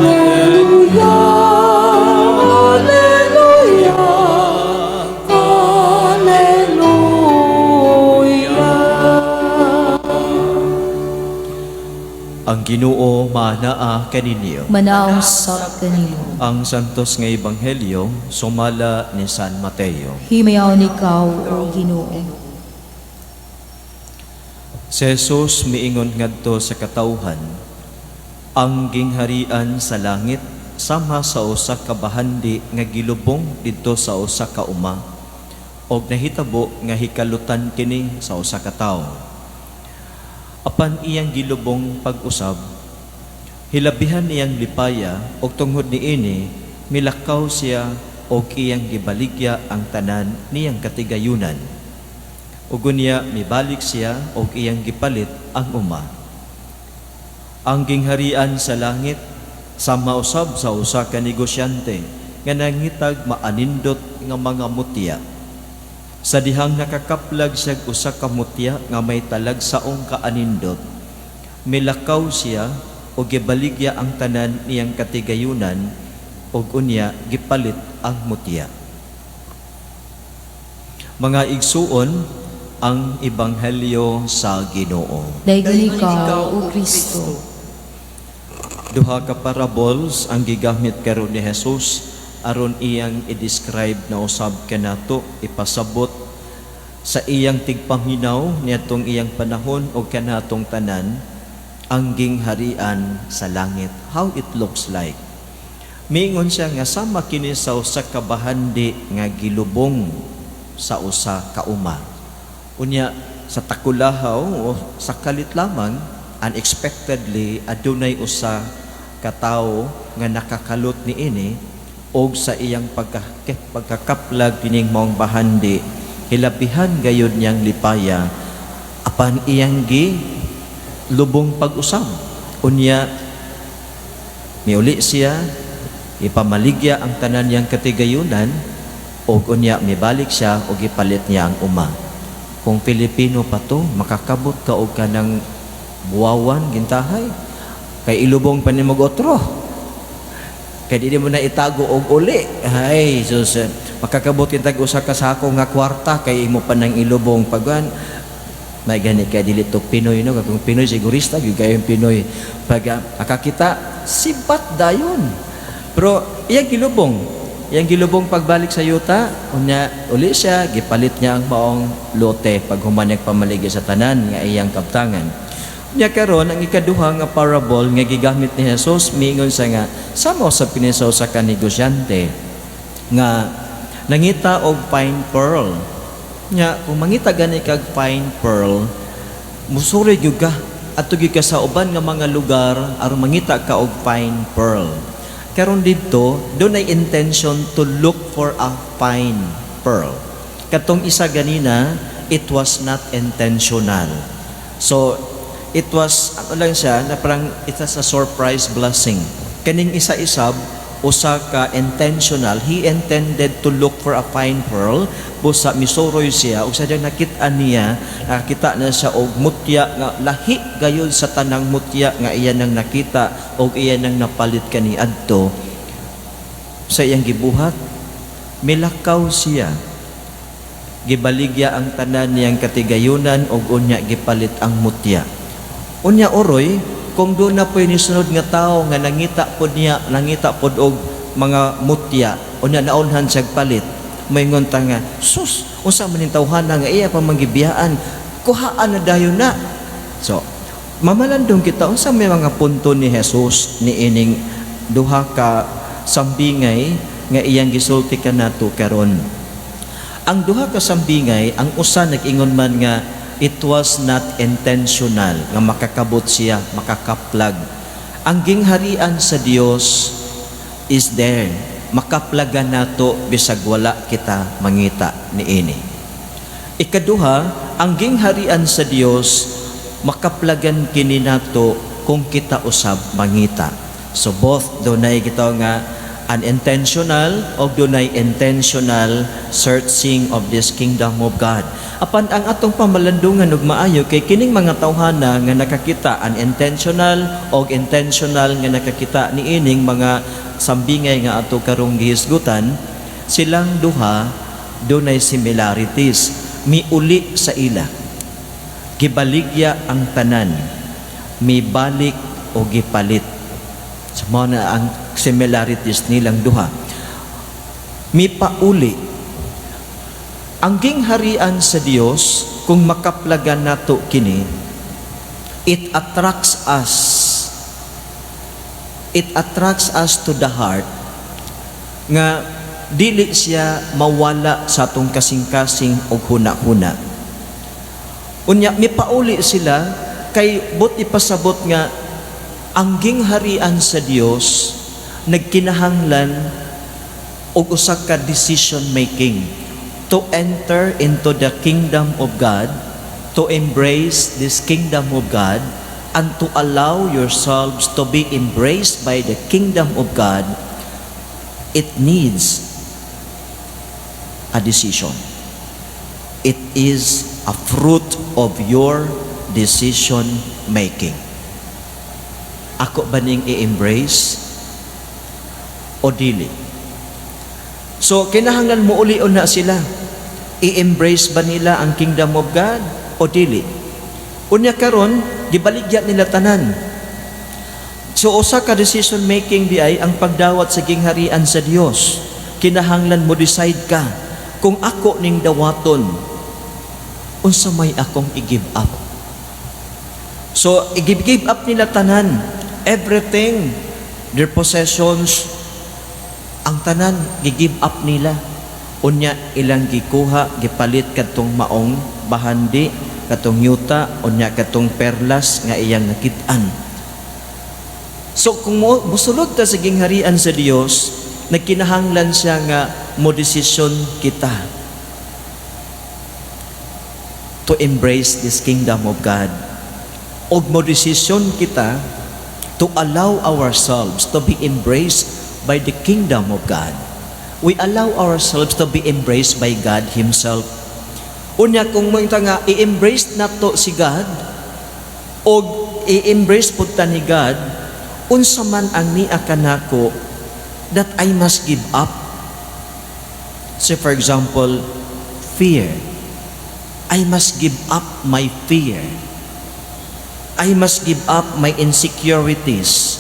Alleluia, Alleluia, Alleluia. Ang Ginoo manaa kaninyo. Manaong sa kanino. Ang santos nga ebanghelyo sumala ni San Mateo. Himayaw nikaw, O Ginoo. Si Jesus miingon ngadto sa katawhan, ang gingharian sa langit sama sa usa ka bahandi nga gilubong didto sa usa ka uma, og nahitabo nga hikalutan kini sa usa ka tawo. Apan iyang gilubong pag-usab, hilabihan iyang lipaya, og tungod niini milakaw siya og iyang gibaligya ang tanan niyang katigayunan. Ug unya mibalik siya og iyang gipalit ang uma. Ang gingharian sa langit sama usab sa usa ka negosyante nga nangitag maanindot nga mga mutya. Sa dihang nakakaplag siya usa ka mutya nga may talagsaong kaanindot, milakaw siya o gibaligya ang tanan niyang katigayunan o unya gipalit ang mutya. Mga igsuon, ang ebanghelyo sa Ginoo. Dayon ikaw, O Kristo. Duha ka parables ang gigamit karon ni Jesus aron iyang i-describe na usab kanato, ipasabot sa iyang tigpaminaw niadtong iyang panahon o kanatong tanan ang gingharian sa langit, how it looks like. Miingon siya nga sama kini sa usa ka bahandi nga gilubong sa usa ka uma. Unya sa takulahaw o sa kalit lamang, unexpectedly adunay usa ka tawo nga nakakalot niini og sa iyang pagkakaplag kining maong bahandi, hilabihan gayud niyang lipaya apan iyang gi lubong pag-usab. Unya miuli siya, ipamaligya ang tanan niyang katigayunan og unya mibalik siya og ipalit niya ang uma. Kung Pilipino pa to, makakabot ka og kanang buwawan gintahay kay ilubong pa nimog otro. Kaya di mo na itago og uli. Ay, sus, makakabot yung tag-usa ka sa ako nga kwarta, kay imo pa ng ilubong pagwan. May gani kaya dili to Pinoy, no? Kung Pinoy, sigurista, yung kayo yung Pinoy. Pag akakita, sibat dayon. Pero, iyang gilubong pagbalik sa yuta, unya, uli siya, gipalit niya ang maong lote pag humanag pamaligi sa tanan, nga iyang kaptangan. Nya karon ang ikaduha nga parable nga gigamit ni Jesus, miingon sa nga sama sa pinisaw sa kanegosyante nga nangita og fine pearl. Nya kung mangita gani kag fine pearl, musuri gyud ka adto gyud ka sa uban nga mga lugar aron mangita ka og fine pearl. Karon didto dunay intention to look for a fine pearl. Katong isa ganina, it was not intentional. So it was, ano lang siya, na parang it was a surprise blessing. Kaning isa-isab, usa ka intentional, he intended to look for a fine pearl, busa misuroy siya, ug sa diyang nakita niya, nakakita na siya og mutya, nga lahi gayon sa tanang mutya, nga iya nang nakita, og iya nang napalit kani adto, sa iyang gibuhat, milakaw siya, gibaligya ang tanan niyang katigayunan, og unya gipalit ang mutya. Unya oroy, kung doon na po'y nisunod nga tao nga nangita pod og mga mutya, unya naunhan siya palit, may ngunta nga, sus, unsa man yung tawhana nga iya pa manggibiyaan, kuhaan na dayon na. So, mamalandong kita, unsa may mga punto ni Jesus ni ining duha ka sambingay nga iyang gisulti ka nato karon. Ang duha ka sambingay, ang usa nag-ingon man nga, it was not intentional nga makakabot siya, makakaplag. Ang gingharian sa Dios is there. Makaplagan nato bisag wala kita mangita niini. Ikaduha, ang gingharian sa Dios makaplagan kini nato kung kita usab mangita. So both dunay kita nga unintentional o dunay intentional searching of this kingdom of God. Apan ang atong pamalandungan ug maayo kay kining mga tawhana nga nakakita unintentional o intentional nga nakakita niining mga sambingay nga ato karong gihisgutan, silang duha dunay similarities, miuli sa ila. Gibaligya ang tanan, mibalik o gipalit. So, na ang similarities nilang duha. Mipauli. Ang gingharian sa Dios, kung makaplagan nato kini, it attracts us. It attracts us to the heart nga dili siya mawala sa atong kasing-kasing og huna-huna. Unya mipauli sila kay but ipasabot nga ang gingharian sa Dios nagkinahanglan og usa ka decision making to enter into the kingdom of God, to embrace this kingdom of God, and to allow yourselves to be embraced by the kingdom of God. It needs a decision. It is a fruit of your decision making. Ako ba ning i-embrace o dili? So, kinahanglan mo ulion na sila. I-embrace ba nila ang kingdom of God o dili? Unya karon, gibaligya nila tanan. So, usa ka decision making di ay ang pagdawat sa gingharian sa Dios. Kinahanglan mo decide ka kung ako ning dawaton, unsa may akong i-give up. So, i-give up nila tanan, everything, their possessions, ang tanan, gi-give up nila. Unya, ilang gikuha, gipalit katong maong bahandi, katong yuta, unya katong perlas, nga iyang nakitaan. So, kung musulod ta sa gingharian sa Dios, nagkinahanglan siya nga mo desisyon kita to embrace this kingdom of God. Og mo desisyon kita to allow ourselves to be embraced by the kingdom of God. We allow ourselves to be embraced by God Himself. Unya kung mo nga i-embrace nato si God og i-embrace pud ta ni God, unsa man ang niya kanako that I must give up. So for example, fear. I must give up my fear. I must give up my insecurities.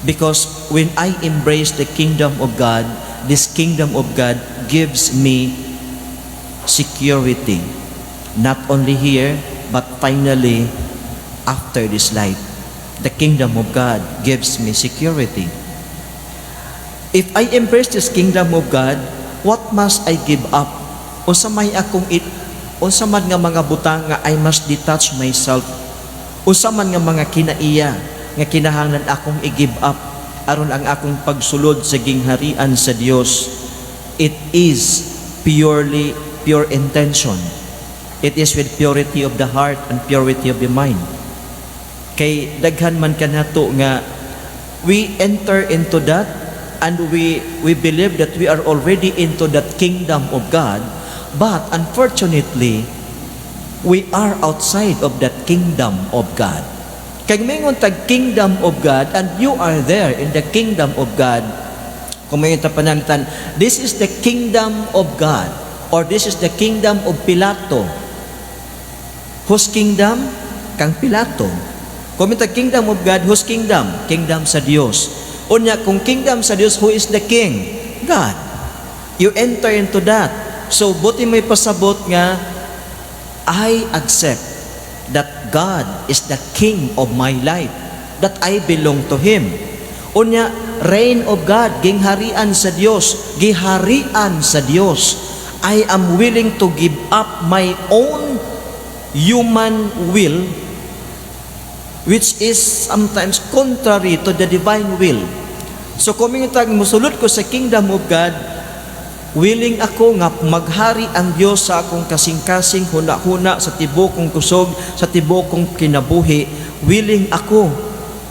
Because when I embrace the kingdom of God, this kingdom of God gives me security. Not only here, but finally, after this life. The kingdom of God gives me security. If I embrace this kingdom of God, what must I give up? Unsa may akong unsa man nga mga butang nga I must detach myself. Unsa man nga mga kinaiya nga kinahanglan akong i-give up aron ang akong pagsulod sa gingharian sa Dios. It is pure intention. It is with purity of the heart and purity of the mind. Kay daghan man kanato nga we enter into that and we believe that we are already into that kingdom of God, but unfortunately we are outside of that kingdom of God. Kag mingon tag kingdom of God and you are there in the kingdom of God. Kung may pananglitan, this is the kingdom of God or this is the kingdom of Pilato. Whose kingdom? Kang Pilato. Kung may tag kingdom of God, whose kingdom? Kingdom sa Dios. Unya, kung kingdom sa Dios, who is the king? God. You enter into that. So, buti may pasabot nga, I accept that God is the king of my life, that I belong to Him. Unya, reign of God, gingharian sa Dios, giharian sa Dios. I am willing to give up my own human will, which is sometimes contrary to the divine will. So kung musulod ko sa kingdom of God, willing ako nga maghari ang Dios sa akong kasing-kasing huna-huna sa tibok kong kusog, sa tibok kong kinabuhi. Willing ako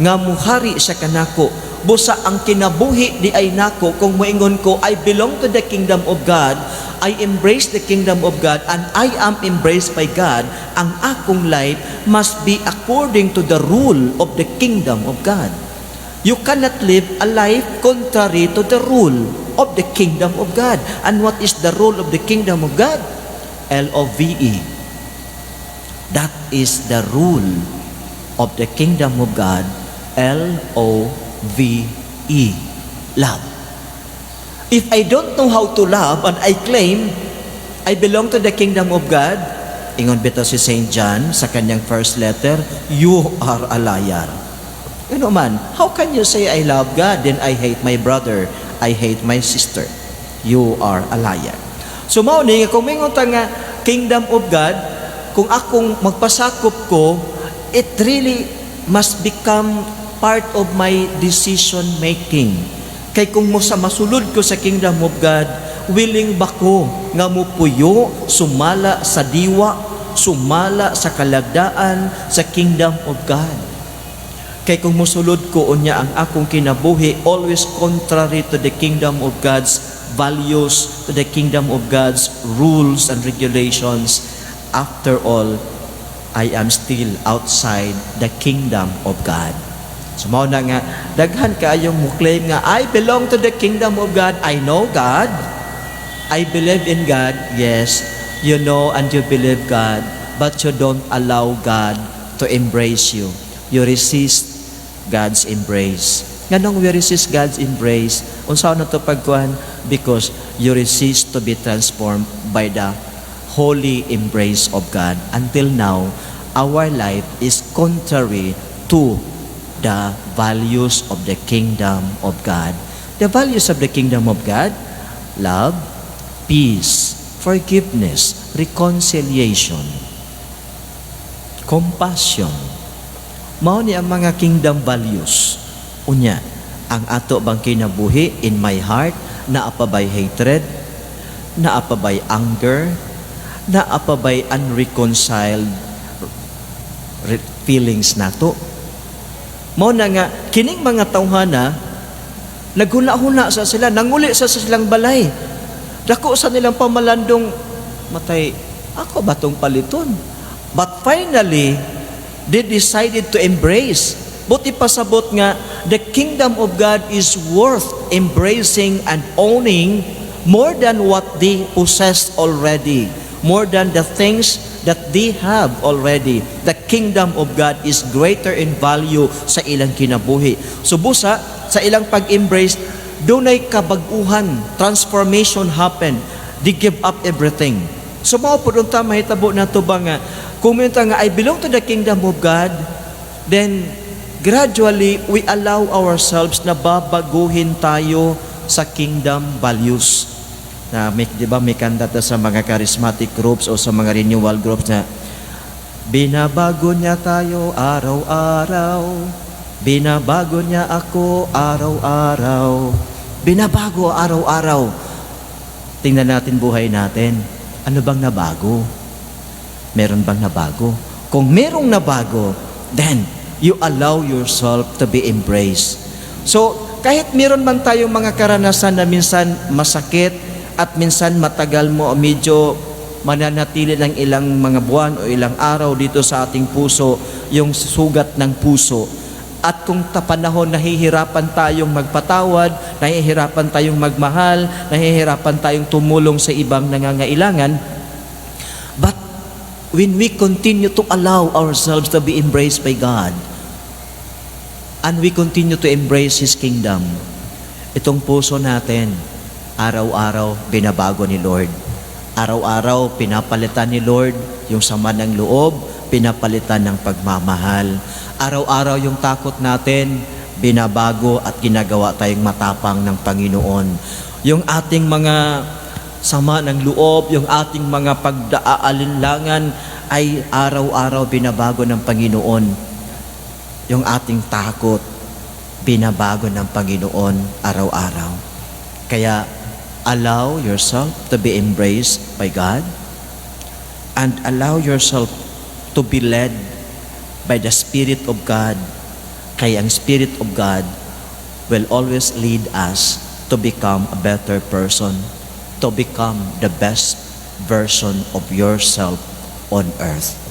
nga muhari siya kanako. busa ang kinabuhi di ay nako kung moingon ko, I belong to the kingdom of God, I embrace the kingdom of God, and I am embraced by God, ang akong life must be according to the rule of the kingdom of God. You cannot live a life contrary to the rule of the kingdom of God. And what is the rule of the kingdom of God? L-O-V-E. That is the rule of the kingdom of God. L-O-V-E. Love. If I don't know how to love and I claim I belong to the kingdom of God, ingon bitaw si St. John sa kanyang first letter, you are a liar. Ano man, how can you say I love God, then I hate my brother, I hate my sister? You are a liar. So mao ni kung mingon ta nga kingdom of God, kung akong magpasakop ko, it really must become part of my decision making. Kay kung mo sa masulod ko sa kingdom of God, willing ba ko nga mupuyo, sumala sa diwa, sumala sa kalagdaan sa kingdom of God? Kay kung musulod ko unya ang akong kinabuhi always contrary to the kingdom of God's values, to the kingdom of God's rules and regulations, after all, I am still outside the kingdom of God. So mao na nga, daghan kaayong mo-claim nga, I belong to the kingdom of God, I know God, I believe in God. Yes, you know and you believe God, but you don't allow God to embrace you. You resist God's embrace. Nganong we resist God's embrace? Unsa na to pagkuhan? Because you resist to be transformed by the holy embrace of God. Until now, our life is contrary to the values of the kingdom of God. The values of the kingdom of God: love, peace, forgiveness, reconciliation, compassion. Mao ni ang mga kingdom values. Unya, ang ato bang kinabuhi in my heart, naa pa bay hatred, naa pa bay anger, naa pa bay unreconciled feelings nato? Mao na nga, kining mga tawhana, naghuna-huna sa sila, nanguli sa silang balay. Dako sa nilang pamalandong, matay, ako ba tong paliton? But finally, they decided to embrace. Buti pasabot nga, the kingdom of God is worth embracing and owning more than what they possess already, more than the things that they have already. The kingdom of God is greater in value sa ilang kinabuhi. So busa, sa ilang pag-embrace, dunay kabag-uhan, transformation happen. They give up everything. So mao pud unta mahitabo nato ba nga, kung minta nga I belong to the kingdom of God, then gradually we allow ourselves na babaguhin tayo sa kingdom values. Na may, di ba, may kantata sa mga charismatic groups o sa mga renewal groups na binabago niya tayo araw-araw, binabago niya ako araw-araw, binabago araw-araw. Tingnan natin buhay natin. Ano bang nabago? Meron bang nabago? Kung merong nabago, then you allow yourself to be embraced. So, kahit meron man tayong mga karanasan na minsan masakit at minsan matagal mo o medyo mananatili ng ilang mga buwan o ilang araw dito sa ating puso, yung sugat ng puso. At kung panahon nahihirapan tayong magpatawad, nahihirapan tayong magmahal, nahihirapan tayong tumulong sa ibang nangangailangan, but when we continue to allow ourselves to be embraced by God, and we continue to embrace His kingdom, itong puso natin, araw-araw binabago ni Lord. Araw-araw pinapalitan ni Lord yung sama ng loob, pinapalitan ng pagmamahal. Araw-araw yung takot natin, binabago at ginagawa tayong matapang ng Panginoon. Yung ating mga sama ng loob, yung ating mga pagdaalinlangan ay araw-araw binabago ng Panginoon. Yung ating takot, binabago ng Panginoon araw-araw. Kaya, allow yourself to be embraced by God and allow yourself to be led by the Spirit of God. Kaya ang Spirit of God will always lead us to become a better person, to become the best version of yourself on earth.